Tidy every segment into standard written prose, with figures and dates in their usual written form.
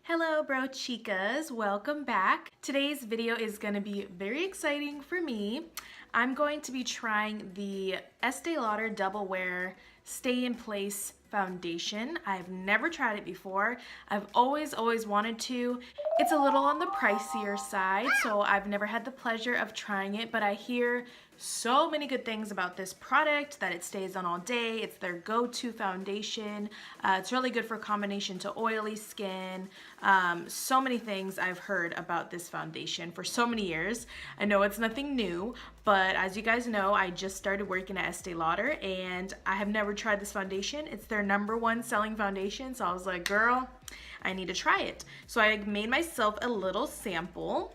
Hello BroChikas, welcome back. Today's video is going to be very exciting for me. I'm going to be trying the Estee Lauder Double Wear Stay in Place foundation. I've never tried it before. I've always wanted to. It's a little on the pricier side, so I've never had the pleasure of trying it, but I hear so many good things about this product, that it stays on all day. It's their go-to foundation. It's really good for combination to oily skin. So many things I've heard about this foundation for so many years. I know it's nothing new, but as you guys know, I just started working at Estee Lauder and I have never tried this foundation. It's their #1 selling foundation, so I was like, girl, I need to try it. So I made myself a little sample.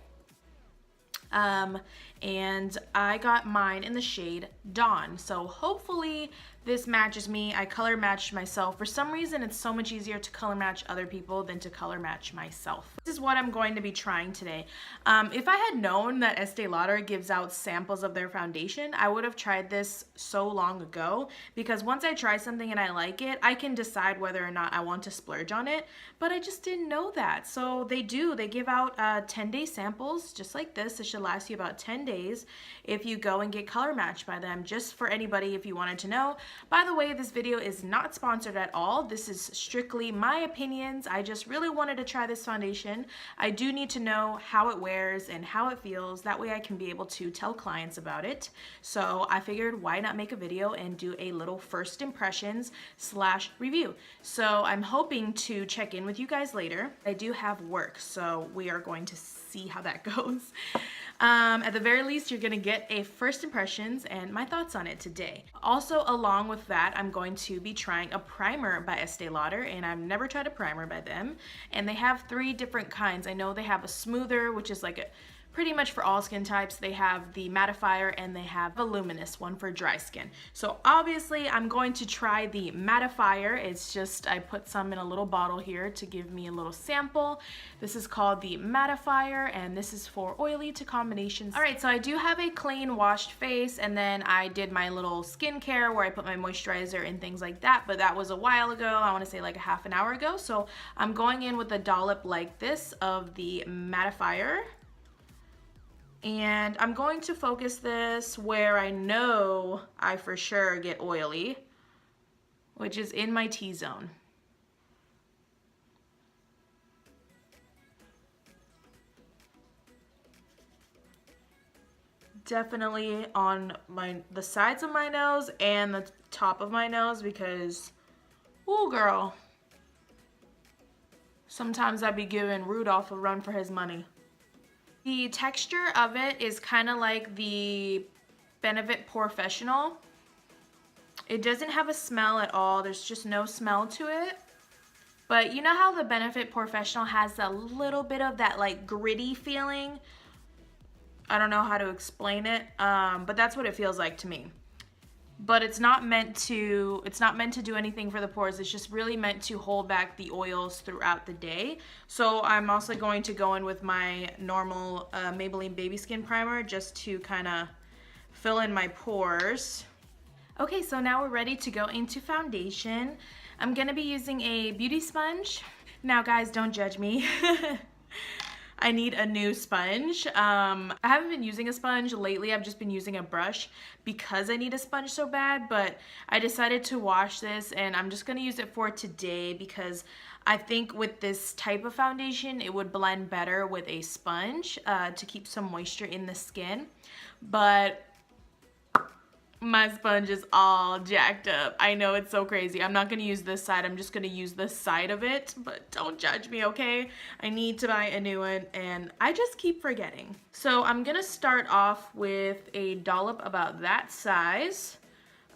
And I got mine in the shade Dawn. So hopefully this matches me. I color matched myself. For some reason, it's so much easier to color match other people than to color match myself. This is what I'm going to be trying today. If I had known that Estee Lauder gives out samples of their foundation, I would have tried this so long ago, because once I try something and I like it, I can decide whether or not I want to splurge on it, but I just didn't know that. So they give out 10-day samples just like this. It should last you about 10 days if you go and get color matched by them, just for anybody if you wanted to know. By the way, this video is not sponsored at all. This is strictly my opinions. I just really wanted to try this foundation. I do need to know how it wears and how it feels. That way I can be able to tell clients about it. So I figured, why not make a video and do a little first impressions / review. So I'm hoping to check in with you guys later. I do have work, so we are going to see how that goes. At the very least, you're gonna get a first impressions and my thoughts on it today. Also, along with that, I'm going to be trying a primer by Estee Lauder, and I've never tried a primer by them. And they have 3 different kinds. I know they have a smoother, which is like a pretty much for all skin types. They have the mattifier and they have a luminous one for dry skin. So obviously I'm going to try the mattifier. It's just, I put some in a little bottle here to give me a little sample. This is called the mattifier and this is for oily to combinations. All right, so I do have a clean washed face, and then I did my little skincare where I put my moisturizer and things like that, but that was a while ago. I want to say like a half an hour ago. So I'm going in with a dollop like this of the mattifier. And I'm going to focus this where I know I for sure get oily, which is in my T-zone. Definitely on the sides of my nose and the top of my nose, because, ooh girl, sometimes I'd be giving Rudolph a run for his money. The texture of it is kind of like the Benefit Professional. It doesn't have a smell at all. There's just no smell to it. But you know how the Benefit Professional has a little bit of that like gritty feeling? I don't know how to explain it, but that's what it feels like to me. But it's not meant to do anything for the pores. It's just really meant to hold back the oils throughout the day. So I'm also going to go in with my normal Maybelline Baby Skin Primer just to kind of fill in my pores. Okay, so now we're ready to go into foundation. I'm gonna be using a beauty sponge. Now guys, don't judge me. I need a new sponge. I haven't been using a sponge lately. I've just been using a brush because I need a sponge so bad, but I decided to wash this and I'm just gonna use it for today because I think with this type of foundation, it would blend better with a sponge to keep some moisture in the skin. But my sponge is all jacked up. I know, it's so crazy. I'm not gonna use this side, I'm just gonna use this side of it, but don't judge me, okay? I need to buy a new one and I just keep forgetting. So I'm gonna start off with a dollop about that size.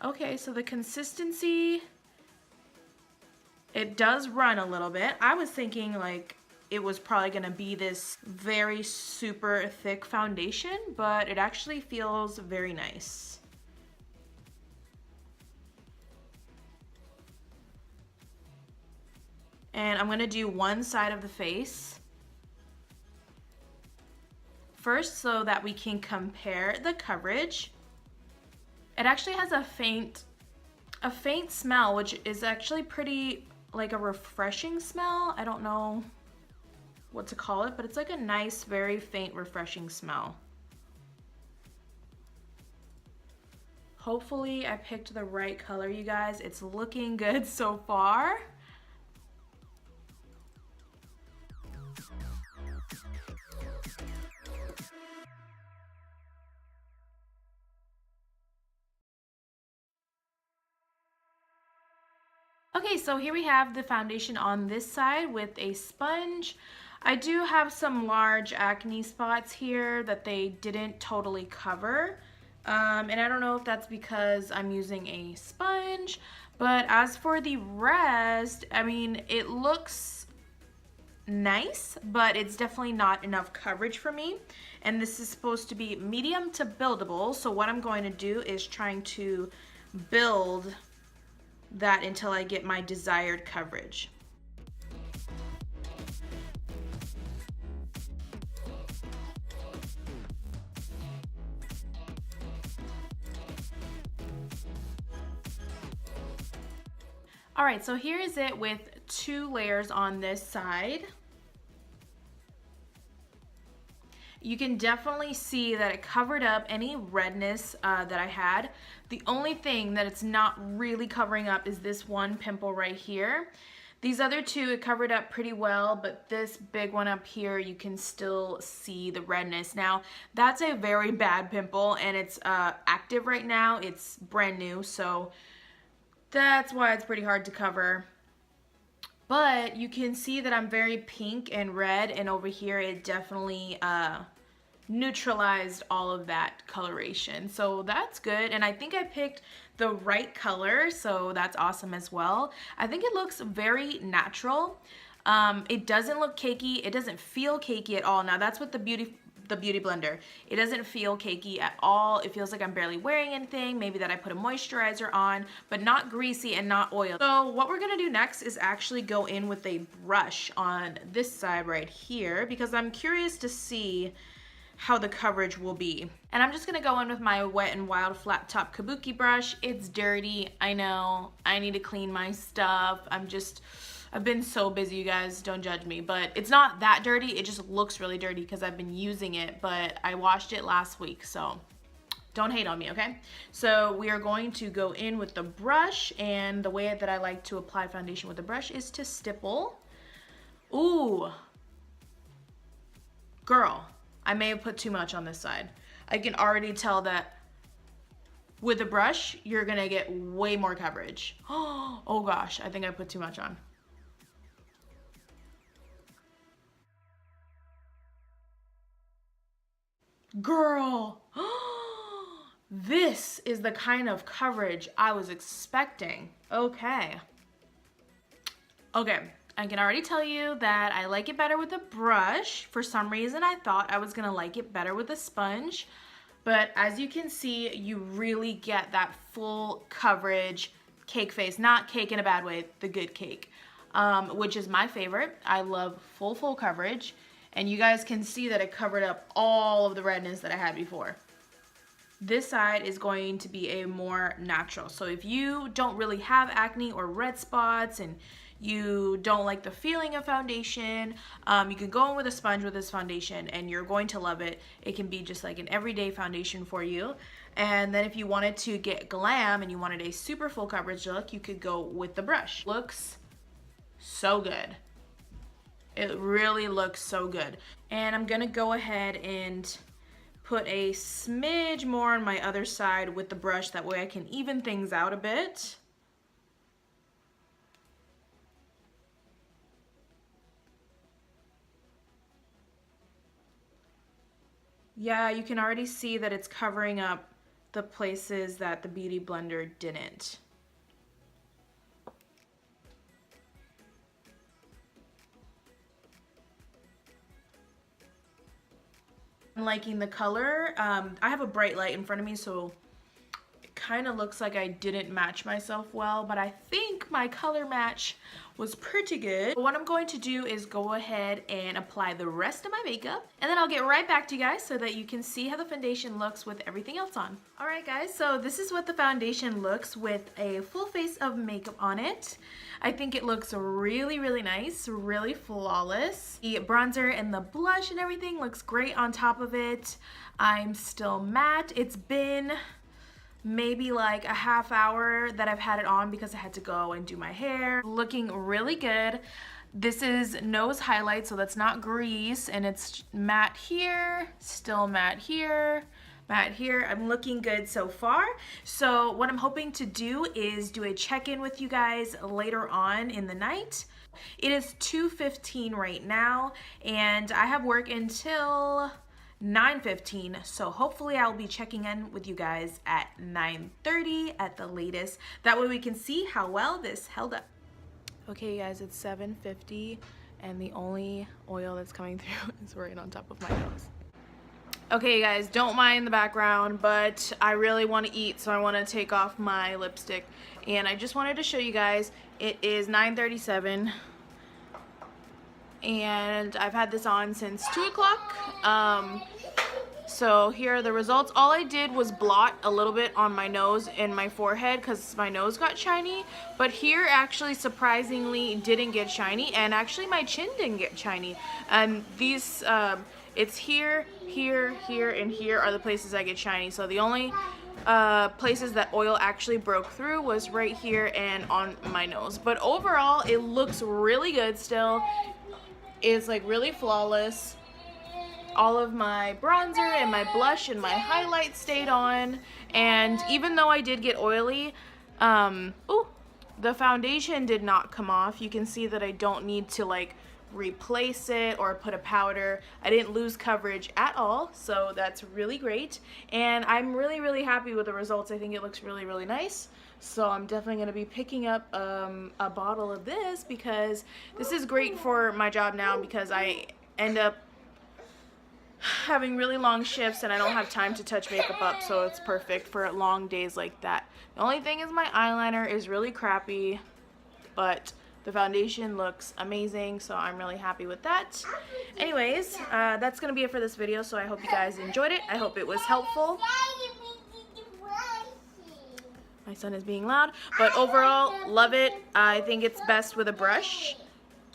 Okay, so the consistency, it does run a little bit. I was thinking like it was probably gonna be this very super thick foundation, but it actually feels very nice. And I'm gonna do one side of the face first so that we can compare the coverage. It actually has a faint smell, which is actually pretty like a refreshing smell. I don't know what to call it, but it's like a nice, very faint, refreshing smell. Hopefully I picked the right color, you guys. It's looking good so far. Okay, so here we have the foundation on this side with a sponge. I do have some large acne spots here that they didn't totally cover. And I don't know if that's because I'm using a sponge, but as for the rest, I mean, it looks nice, but it's definitely not enough coverage for me. And this is supposed to be medium to buildable, so what I'm going to do is trying to build that until I get my desired coverage. All right, so here is it with 2 layers on this side. You can definitely see that it covered up any redness that I had. The only thing that it's not really covering up is this one pimple right here. These other 2, it covered up pretty well, but this big one up here, you can still see the redness. Now, that's a very bad pimple, and it's active right now. It's brand new, so that's why it's pretty hard to cover. But you can see that I'm very pink and red, and over here it definitely neutralized all of that coloration. So that's good, and I think I picked the right color, so that's awesome as well. I think it looks very natural. It doesn't look cakey. It doesn't feel cakey at all. Now that's what the beauty blender. It doesn't feel cakey at all. It feels like I'm barely wearing anything, maybe that I put a moisturizer on, but not greasy and not oily. So what we're gonna do next is actually go in with a brush on this side right here, because I'm curious to see how the coverage will be. And I'm just gonna go in with my Wet n Wild flat top kabuki brush. It's dirty, I know. I need to clean my stuff. I've been so busy, you guys, don't judge me, but it's not that dirty. It just looks really dirty because I've been using it, but I washed it last week, so don't hate on me, okay? So we are going to go in with the brush, and the way that I like to apply foundation with the brush is to stipple. Ooh, girl, I may have put too much on this side. I can already tell that with a brush, you're gonna get way more coverage. Oh gosh, I think I put too much on. Girl, this is the kind of coverage I was expecting. Okay. Okay, I can already tell you that I like it better with a brush. For some reason, I thought I was gonna like it better with a sponge, but as you can see, you really get that full coverage cake face. Not cake in a bad way, the good cake, which is my favorite. I love full coverage. And you guys can see that it covered up all of the redness that I had before. This side is going to be a more natural. So if you don't really have acne or red spots and you don't like the feeling of foundation, you can go in with a sponge with this foundation and you're going to love it. It can be just like an everyday foundation for you. And then if you wanted to get glam and you wanted a super full coverage look, you could go with the brush. Looks so good. It really looks so good. And I'm gonna go ahead and put a smidge more on my other side with the brush. That way I can even things out a bit. Yeah, you can already see that it's covering up the places that the Beauty Blender didn't. I'm liking the color. I have a bright light in front of me, so it kind of looks like I didn't match myself well, but I think think my color match was pretty good. What I'm going to do is go ahead and apply the rest of my makeup, and then I'll get right back to you guys so that you can see how the foundation looks with everything else on. Alright guys, so this is what the foundation looks with a full face of makeup on it. I think it looks really, really nice, really flawless. The bronzer and the blush and everything looks great on top of it. I'm still matte. It's been maybe like a half hour that I've had it on because I had to go and do my hair. Looking really good. This is nose highlight, so that's not grease, and it's matte here, still matte here, matte here. I'm looking good so far. So what I'm hoping to do is do a check-in with you guys later on in the night. It is 2:15 right now, and I have work until 9:15, so hopefully I'll be checking in with you guys at 9:30 at the latest. That way we can see how well this held up. Okay guys, it's 7:50 and the only oil that's coming through is right on top of my nose. Okay guys, don't mind the background, but I really want to eat, so I want to take off my lipstick, and I just wanted to show you guys. It is 9:37 and I've had this on since 2 o'clock. So here are the results. All I did was blot a little bit on my nose and my forehead because my nose got shiny, but here actually surprisingly didn't get shiny, and actually my chin didn't get shiny. And these it's here, here, here, and here are the places I get shiny. So the only places that oil actually broke through was right here and on my nose. But overall it looks really good still. It's like really flawless. All of my bronzer and my blush and my highlight stayed on, and even though I did get oily, the foundation did not come off. You can see that I don't need to like replace it or put a powder. I didn't lose coverage at all, so that's really great, and I'm really, really happy with the results. I think it looks really, really nice. So I'm definitely going to be picking up a bottle of this because this is great for my job now, because I end up having really long shifts and I don't have time to touch makeup up, so it's perfect for long days like that. The only thing is my eyeliner is really crappy, but the foundation looks amazing, so I'm really happy with that. Anyways, that's going to be it for this video, so I hope you guys enjoyed it. I hope it was helpful. My son is being loud, but overall, love it. I think it's best with a brush.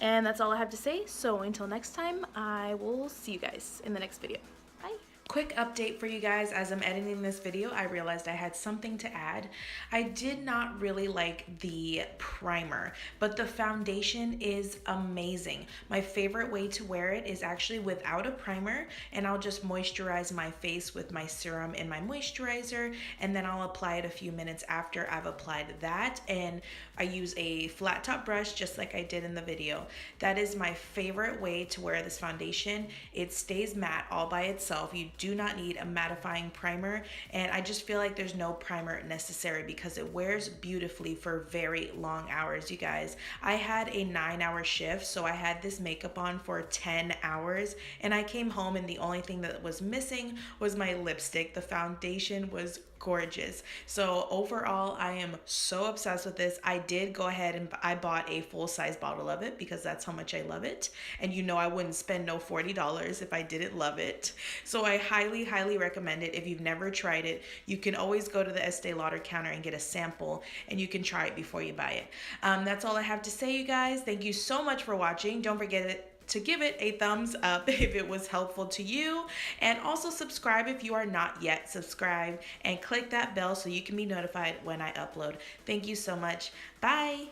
And that's all I have to say. So until next time, I will see you guys in the next video. Bye. Quick update for you guys. As I'm editing this video, I realized I had something to add. I did not really like the primer, but the foundation is amazing. My favorite way to wear it is actually without a primer, and I'll just moisturize my face with my serum and my moisturizer, and then I'll apply it a few minutes after I've applied that, and I use a flat top brush just like I did in the video. That is my favorite way to wear this foundation. It stays matte all by itself. You do not need a mattifying primer, and I just feel like there's no primer necessary because it wears beautifully for very long hours. You guys, I had a 9-hour shift, so I had this makeup on for 10 hours, and I came home and the only thing that was missing was my lipstick. The foundation was gorgeous. So overall, I am so obsessed with this. I did go ahead and I bought a full-size bottle of it because that's how much I love it, and you know I wouldn't spend no $40 if I didn't love it. So I highly, highly recommend it. If you've never tried it, you can always go to the Estée Lauder counter and get a sample, and you can try it before you buy it. That's all I have to say, you guys. Thank you so much for watching. Don't forget to give it a thumbs up if it was helpful to you, and also subscribe if you are not yet subscribed, and click that bell so you can be notified when I upload. Thank you so much. Bye.